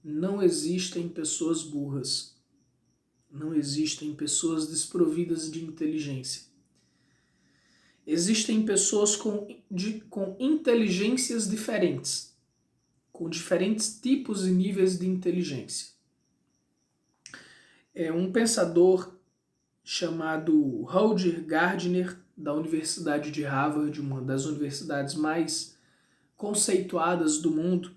não existem pessoas burras. Não existem pessoas desprovidas de inteligência. Existem pessoas com inteligências diferentes, com diferentes tipos e níveis de inteligência. Um pensador chamado Roger Gardner, da Universidade de Harvard, uma das universidades mais conceituadas do mundo,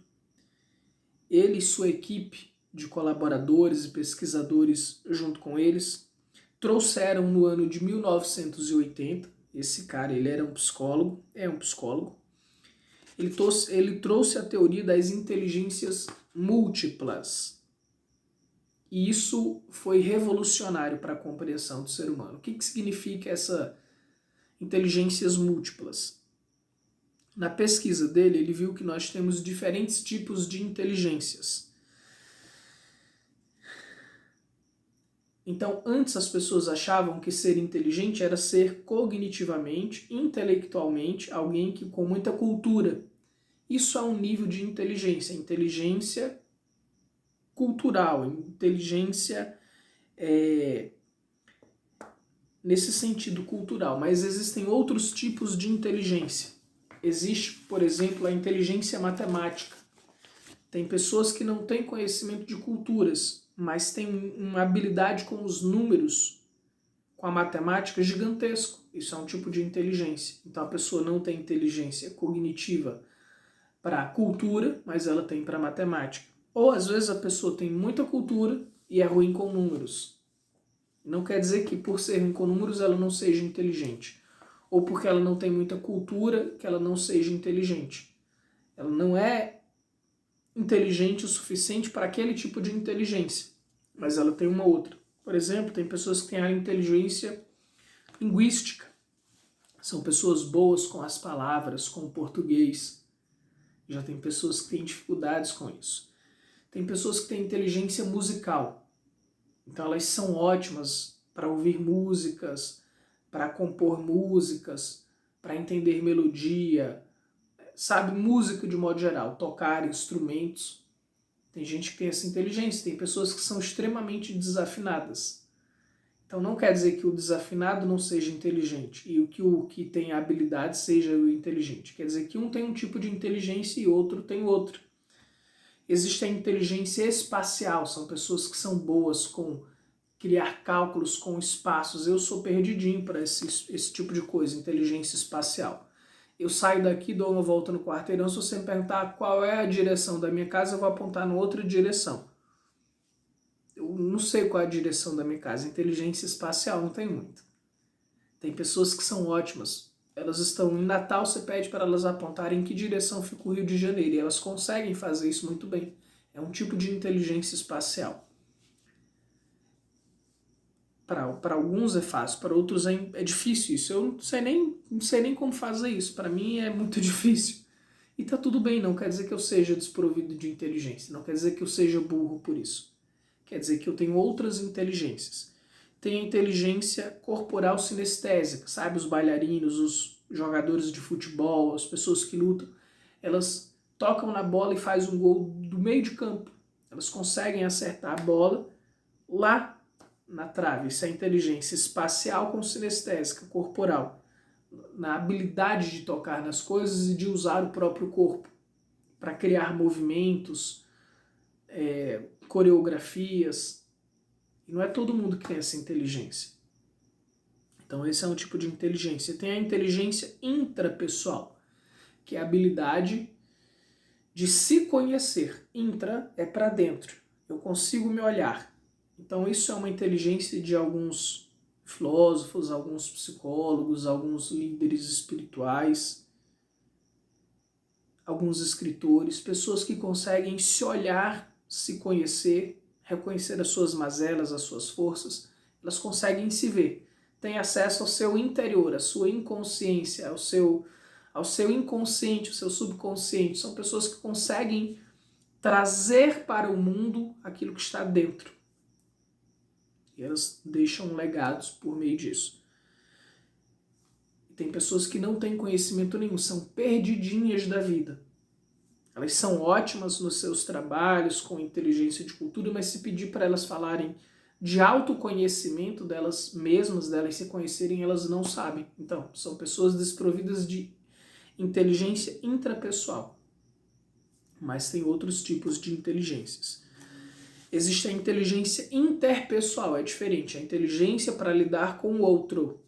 ele e sua equipe de colaboradores e pesquisadores junto com eles trouxeram no ano de 1980, esse cara ele era um psicólogo, ele trouxe a teoria das inteligências múltiplas. E isso foi revolucionário para a compreensão do ser humano. O que significa essa inteligências múltiplas? Na pesquisa dele, ele viu que nós temos diferentes tipos de inteligências. Então, antes as pessoas achavam que ser inteligente era ser cognitivamente, intelectualmente, alguém que com muita cultura. Isso é um nível de inteligência. Inteligência cultural, inteligência nesse sentido cultural. Mas existem outros tipos de inteligência. Existe, por exemplo, a inteligência matemática. Tem pessoas que não têm conhecimento de culturas, mas têm uma habilidade com os números, com a matemática gigantesco. Isso é um tipo de inteligência. Então a pessoa não tem inteligência cognitiva para a cultura, mas ela tem para a matemática. Ou às vezes a pessoa tem muita cultura e é ruim com números. Não quer dizer que por ser ruim com números ela não seja inteligente. Ou porque ela não tem muita cultura que ela não seja inteligente. Ela não é inteligente o suficiente para aquele tipo de inteligência, mas ela tem uma outra. Por exemplo, tem pessoas que têm a inteligência linguística. São pessoas boas com as palavras, com o português. Já tem pessoas que têm dificuldades com isso. Tem pessoas que têm inteligência musical. Então elas são ótimas para ouvir músicas, para compor músicas, para entender melodia, sabe música de modo geral, tocar instrumentos. Tem gente que tem essa inteligência, tem pessoas que são extremamente desafinadas. Então não quer dizer que o desafinado não seja inteligente e o que tem habilidade seja o inteligente. Quer dizer que um tem um tipo de inteligência e outro tem outro. Existe a inteligência espacial, são pessoas que são boas com criar cálculos com espaços. Eu sou perdidinho para esse tipo de coisa, inteligência espacial. Eu saio daqui, dou uma volta no quarteirão, se você me perguntar qual é a direção da minha casa, eu vou apontar em outra direção. Eu não sei qual é a direção da minha casa. Inteligência espacial não tem muito. Tem pessoas que são ótimas. Elas estão em Natal, você pede para elas apontarem em que direção fica o Rio de Janeiro. E elas conseguem fazer isso muito bem. É um tipo de inteligência espacial. Para alguns é fácil, para outros é difícil isso. Eu não sei nem como fazer isso. Para mim é muito difícil. E tá tudo bem, não quer dizer que eu seja desprovido de inteligência. Não quer dizer que eu seja burro por isso. Quer dizer que eu tenho outras inteligências. Tem a inteligência corporal sinestésica, sabe? Os bailarinos, os jogadores de futebol, as pessoas que lutam, elas tocam na bola e fazem um gol do meio de campo. Elas conseguem acertar a bola lá na trave. Isso é inteligência espacial com sinestésica, corporal. Na habilidade de tocar nas coisas e de usar o próprio corpo para criar movimentos, coreografias. E não é todo mundo que tem essa inteligência. Então esse é um tipo de inteligência. Tem a inteligência intrapessoal, que é a habilidade de se conhecer. Intra é para dentro. Eu consigo me olhar. Então isso é uma inteligência de alguns filósofos, alguns psicólogos, alguns líderes espirituais, alguns escritores, pessoas que conseguem se olhar, se conhecer, reconhecer as suas mazelas, as suas forças, elas conseguem se ver. Tem acesso ao seu interior, à sua inconsciência, ao seu inconsciente, ao seu subconsciente. São pessoas que conseguem trazer para o mundo aquilo que está dentro. E elas deixam legados por meio disso. Tem pessoas que não têm conhecimento nenhum, são perdidinhas da vida. Elas são ótimas nos seus trabalhos com inteligência de cultura, mas se pedir para elas falarem de autoconhecimento delas mesmas, delas se conhecerem, elas não sabem. Então, são pessoas desprovidas de inteligência intrapessoal. Mas tem outros tipos de inteligências. Existe a inteligência interpessoal, é diferente. A inteligência para lidar com o outro.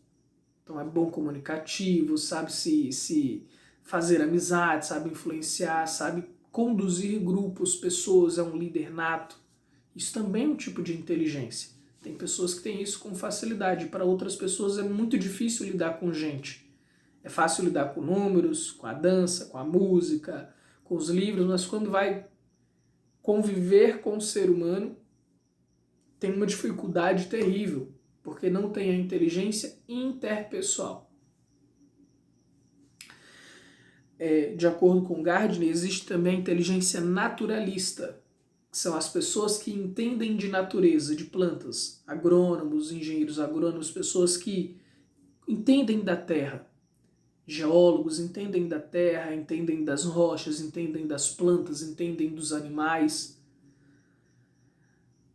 Então é bom comunicativo, sabe se fazer amizade, sabe influenciar, sabe conduzir grupos, pessoas, é um líder nato. Isso também é um tipo de inteligência. Tem pessoas que têm isso com facilidade. Para outras pessoas é muito difícil lidar com gente. É fácil lidar com números, com a dança, com a música, com os livros, mas quando vai conviver com o ser humano, tem uma dificuldade terrível, porque não tem a inteligência interpessoal. De acordo com Gardner, existe também a inteligência naturalista, que são as pessoas que entendem de natureza, de plantas, agrônomos, engenheiros agrônomos, pessoas que entendem da terra. Geólogos entendem da terra, entendem das rochas, entendem das plantas, entendem dos animais.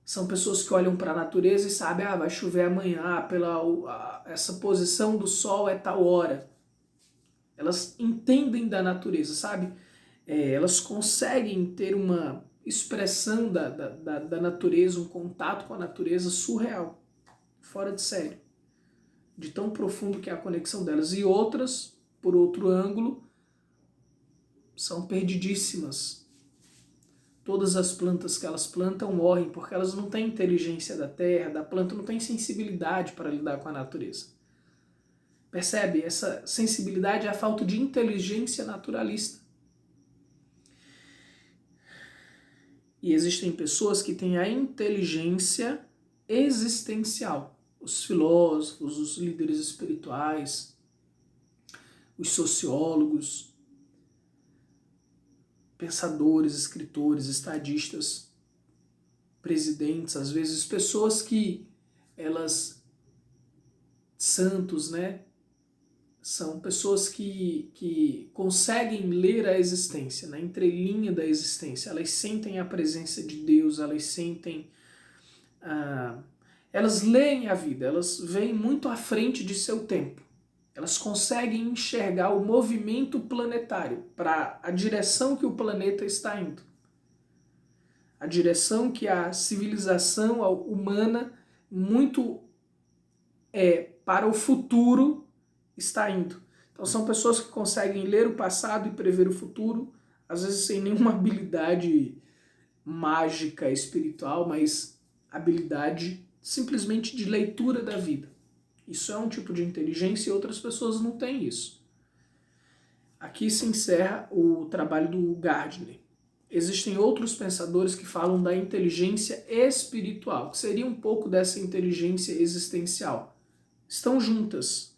São pessoas que olham para a natureza e sabem, vai chover amanhã, essa posição do sol é tal hora. Elas entendem da natureza, sabe? Elas conseguem ter uma expressão da natureza, um contato com a natureza surreal, fora de série, de tão profundo que é a conexão delas. E outras, por outro ângulo, são perdidíssimas. Todas as plantas que elas plantam morrem porque elas não têm inteligência da terra, da planta, não têm sensibilidade para lidar com a natureza. Percebe? Essa sensibilidade é a falta de inteligência naturalista. E existem pessoas que têm a inteligência existencial. Os filósofos, os líderes espirituais, os sociólogos, pensadores, escritores, estadistas, presidentes, às vezes pessoas que santos, né? São pessoas que conseguem ler a existência, na entrelinha da existência. Elas sentem a presença de Deus, elas sentem... elas leem a vida, elas veem muito à frente de seu tempo. Elas conseguem enxergar o movimento planetário para a direção que o planeta está indo. A direção que a civilização humana, muito para o futuro, está indo. Então são pessoas que conseguem ler o passado e prever o futuro, às vezes sem nenhuma habilidade mágica, espiritual, mas habilidade simplesmente de leitura da vida. Isso é um tipo de inteligência e outras pessoas não têm isso. Aqui se encerra o trabalho do Gardner. Existem outros pensadores que falam da inteligência espiritual, que seria um pouco dessa inteligência existencial. Estão juntas.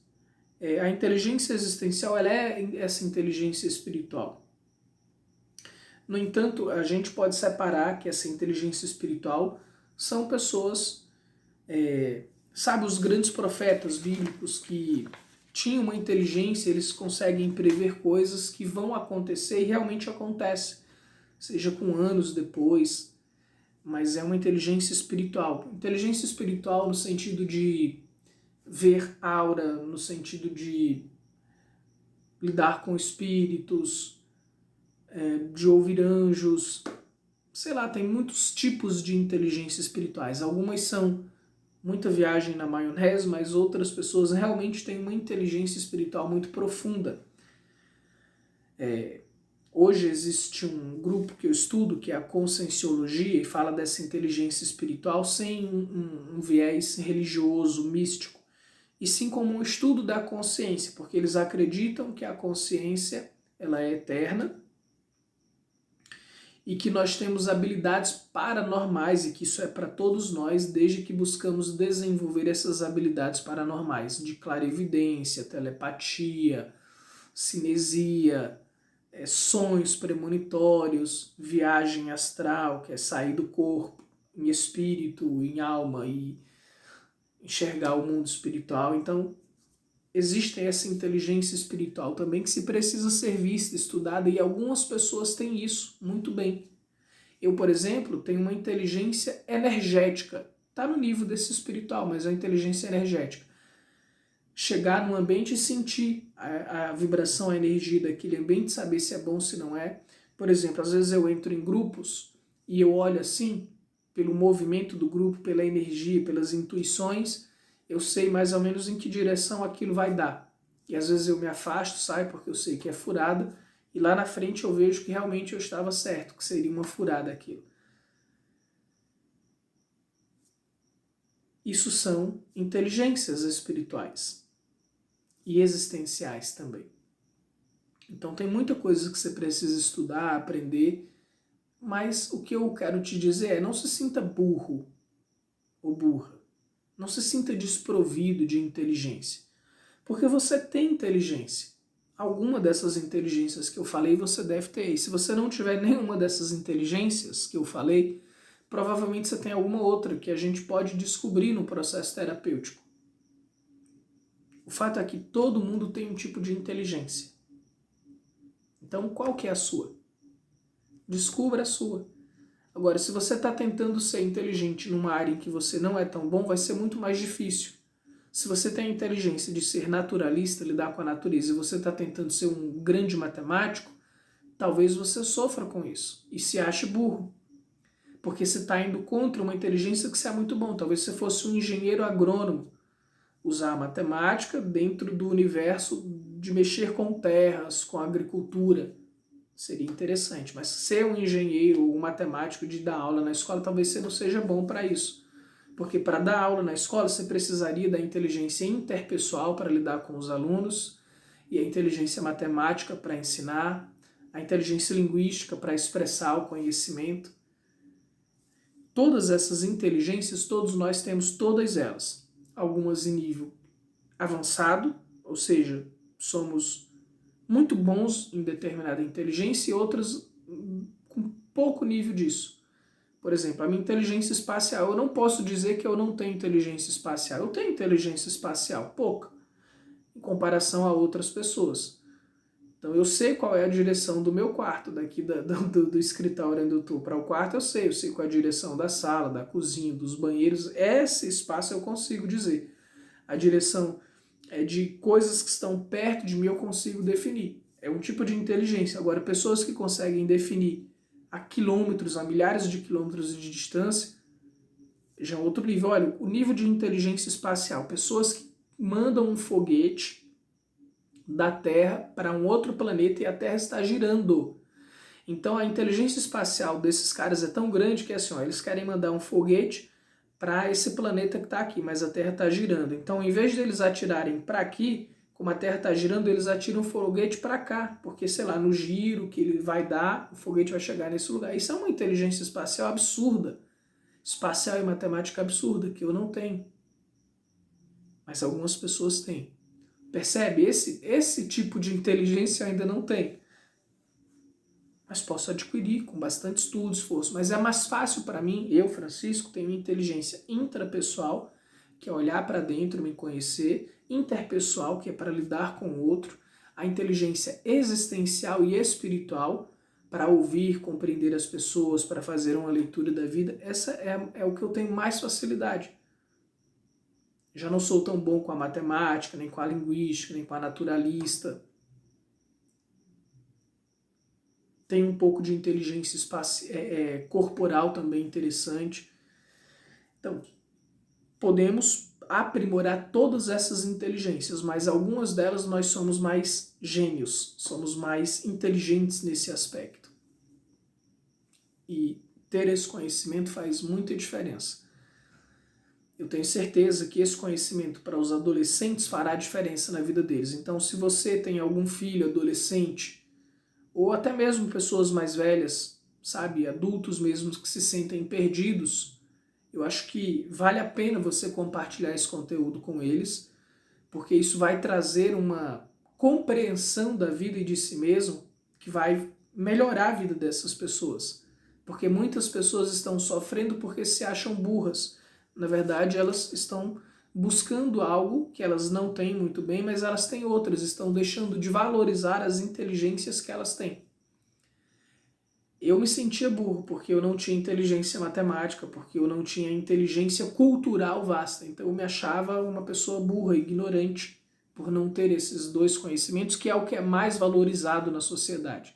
A inteligência existencial ela é essa inteligência espiritual. No entanto, a gente pode separar que essa inteligência espiritual são pessoas, sabe, os grandes profetas bíblicos que tinham uma inteligência, eles conseguem prever coisas que vão acontecer e realmente acontecem, seja com anos depois, mas é uma inteligência espiritual. Inteligência espiritual no sentido de ver aura, no sentido de lidar com espíritos, de ouvir anjos, sei lá, tem muitos tipos de inteligência espirituais. Algumas são muita viagem na maionese, mas outras pessoas realmente têm uma inteligência espiritual muito profunda. Hoje existe um grupo que eu estudo, que é a Conscienciologia, e fala dessa inteligência espiritual sem um viés religioso, místico, e sim como um estudo da consciência, porque eles acreditam que a consciência ela é eterna e que nós temos habilidades paranormais e que isso é para todos nós, desde que buscamos desenvolver essas habilidades paranormais de clarividência, telepatia, cinesia, sonhos premonitórios, viagem astral, que é sair do corpo em espírito, em alma e enxergar o mundo espiritual. Então, existe essa inteligência espiritual também que se precisa ser vista, estudada, e algumas pessoas têm isso muito bem. Eu, por exemplo, tenho uma inteligência energética. Está no nível desse espiritual, mas é uma inteligência energética. Chegar num ambiente e sentir a vibração, a energia daquele ambiente, saber se é bom, se não é. Por exemplo, às vezes eu entro em grupos e eu olho assim, pelo movimento do grupo, pela energia, pelas intuições, eu sei mais ou menos em que direção aquilo vai dar. E às vezes eu me afasto, saio porque eu sei que é furada, e lá na frente eu vejo que realmente eu estava certo, que seria uma furada aquilo. Isso são inteligências espirituais e existenciais também. Então tem muita coisa que você precisa estudar, aprender, mas o que eu quero te dizer é: não se sinta burro ou burra. Não se sinta desprovido de inteligência, porque você tem inteligência. Alguma dessas inteligências que eu falei você deve ter. E se você não tiver nenhuma dessas inteligências que eu falei, provavelmente você tem alguma outra que a gente pode descobrir no processo terapêutico. O fato é que todo mundo tem um tipo de inteligência. Então, qual que é a sua? Descubra a sua. Agora, se você está tentando ser inteligente numa área em que você não é tão bom, vai ser muito mais difícil. Se você tem a inteligência de ser naturalista, lidar com a natureza, e você está tentando ser um grande matemático, talvez você sofra com isso e se ache burro. Porque você está indo contra uma inteligência que você é muito bom. Talvez você fosse um engenheiro agrônomo, usar a matemática dentro do universo de mexer com terras, com agricultura. Seria interessante, mas ser um engenheiro ou um matemático de dar aula na escola, talvez você não seja bom para isso. Porque para dar aula na escola, você precisaria da inteligência interpessoal para lidar com os alunos, e a inteligência matemática para ensinar, a inteligência linguística para expressar o conhecimento. Todas essas inteligências, todos nós temos todas elas. Algumas em nível avançado, ou seja, somos muito bons em determinada inteligência, e outras com pouco nível disso. Por exemplo, a minha inteligência espacial, eu não posso dizer que eu não tenho inteligência espacial. Eu tenho inteligência espacial, pouca, em comparação a outras pessoas. Então eu sei qual é a direção do meu quarto, daqui do escritório onde eu estou para o quarto eu sei qual é a direção da sala, da cozinha, dos banheiros. Esse espaço eu consigo dizer. A direção de coisas que estão perto de mim eu consigo definir. É um tipo de inteligência. Agora, pessoas que conseguem definir a quilômetros, a milhares de quilômetros de distância, já é outro nível. Olha, o nível de inteligência espacial. Pessoas que mandam um foguete da Terra para um outro planeta e a Terra está girando. Então a inteligência espacial desses caras é tão grande que assim, ó, eles querem mandar um foguete para esse planeta que está aqui, mas a Terra está girando. Então, em vez de eles atirarem para aqui, como a Terra está girando, eles atiram o foguete para cá, porque, sei lá, no giro que ele vai dar, o foguete vai chegar nesse lugar. Isso é uma inteligência espacial absurda, espacial e matemática absurda, que eu não tenho. Mas algumas pessoas têm. Percebe? Esse tipo de inteligência eu ainda não tenho. Mas posso adquirir com bastante estudo, esforço. Mas é mais fácil para mim, eu, Francisco, tenho inteligência intrapessoal, que é olhar para dentro, me conhecer, interpessoal, que é para lidar com o outro, a inteligência existencial e espiritual, para ouvir, compreender as pessoas, para fazer uma leitura da vida. Essa é o que eu tenho mais facilidade. Já não sou tão bom com a matemática, nem com a linguística, nem com a naturalista. Tem um pouco de inteligência corporal também interessante. Então, podemos aprimorar todas essas inteligências, mas algumas delas nós somos mais gênios, somos mais inteligentes nesse aspecto. E ter esse conhecimento faz muita diferença. Eu tenho certeza que esse conhecimento para os adolescentes fará diferença na vida deles. Então, se você tem algum filho adolescente, ou até mesmo pessoas mais velhas, sabe, adultos mesmo que se sentem perdidos, eu acho que vale a pena você compartilhar esse conteúdo com eles, porque isso vai trazer uma compreensão da vida e de si mesmo que vai melhorar a vida dessas pessoas. Porque muitas pessoas estão sofrendo porque se acham burras. Na verdade, elas estão buscando algo que elas não têm muito bem, mas elas têm outras, estão deixando de valorizar as inteligências que elas têm. Eu me sentia burro porque eu não tinha inteligência matemática, porque eu não tinha inteligência cultural vasta. Então eu me achava uma pessoa burra, ignorante, por não ter esses dois conhecimentos, que é o que é mais valorizado na sociedade,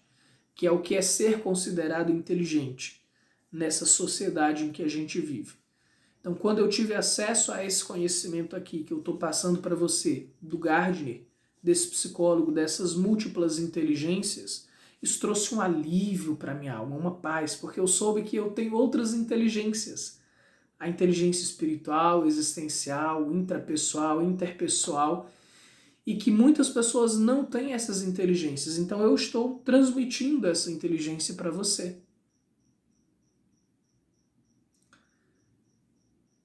que é o que é ser considerado inteligente nessa sociedade em que a gente vive. Então, quando eu tive acesso a esse conhecimento aqui que eu estou passando para você, do Gardner, desse psicólogo, dessas múltiplas inteligências, isso trouxe um alívio para minha alma, uma paz, porque eu soube que eu tenho outras inteligências. A inteligência espiritual, existencial, intrapessoal, interpessoal, e que muitas pessoas não têm essas inteligências. Então eu estou transmitindo essa inteligência para você.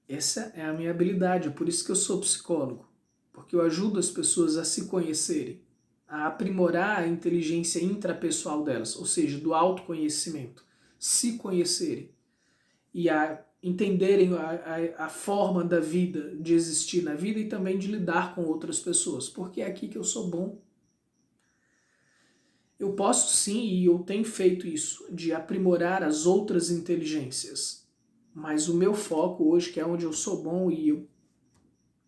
Essa é a minha habilidade, é por isso que eu sou psicólogo, porque eu ajudo as pessoas a se conhecerem, a aprimorar a inteligência intrapessoal delas, ou seja, do autoconhecimento, se conhecerem e a entenderem a forma da vida, de existir na vida e também de lidar com outras pessoas, porque é aqui que eu sou bom. Eu posso sim, e eu tenho feito isso, de aprimorar as outras inteligências, mas o meu foco hoje, que é onde eu sou bom e eu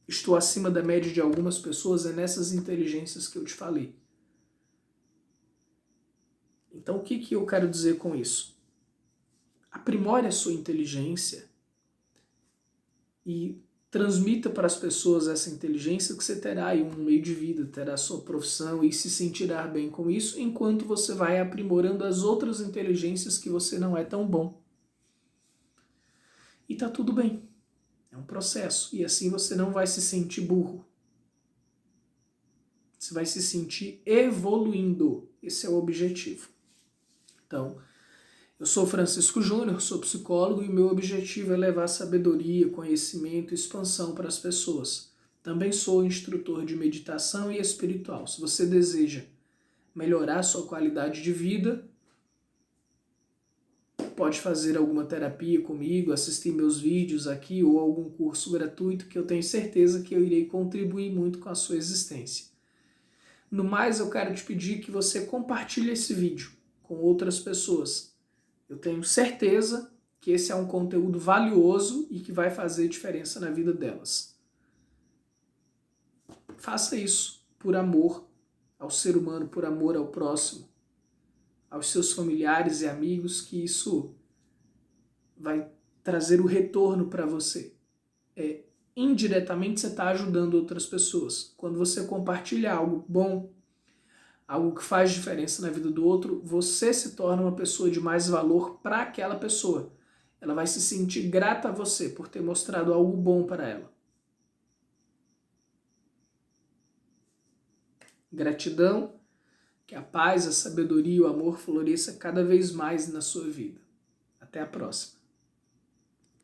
estou acima da média de algumas pessoas, é nessas inteligências que eu te falei. Então o que eu quero dizer com isso? Aprimore a sua inteligência e transmita para as pessoas essa inteligência, que você terá aí um meio de vida, terá a sua profissão e se sentirá bem com isso, enquanto você vai aprimorando as outras inteligências que você não é tão bom. E tá tudo bem. É um processo. E assim você não vai se sentir burro. Você vai se sentir evoluindo. Esse é o objetivo. Então, eu sou Francisco Júnior, sou psicólogo e o meu objetivo é levar sabedoria, conhecimento e expansão para as pessoas. Também sou instrutor de meditação e espiritual. Se você deseja melhorar sua qualidade de vida, pode fazer alguma terapia comigo, assistir meus vídeos aqui ou algum curso gratuito que eu tenho certeza que eu irei contribuir muito com a sua existência. No mais, eu quero te pedir que você compartilhe esse vídeo com outras pessoas. Eu tenho certeza que esse é um conteúdo valioso e que vai fazer diferença na vida delas. Faça isso por amor ao ser humano, por amor ao próximo, aos seus familiares e amigos, que isso vai trazer o retorno para você. Indiretamente você está ajudando outras pessoas. Quando você compartilha algo bom, algo que faz diferença na vida do outro, você se torna uma pessoa de mais valor para aquela pessoa. Ela vai se sentir grata a você por ter mostrado algo bom para ela. Gratidão, que a paz, a sabedoria e o amor floresça cada vez mais na sua vida. Até a próxima.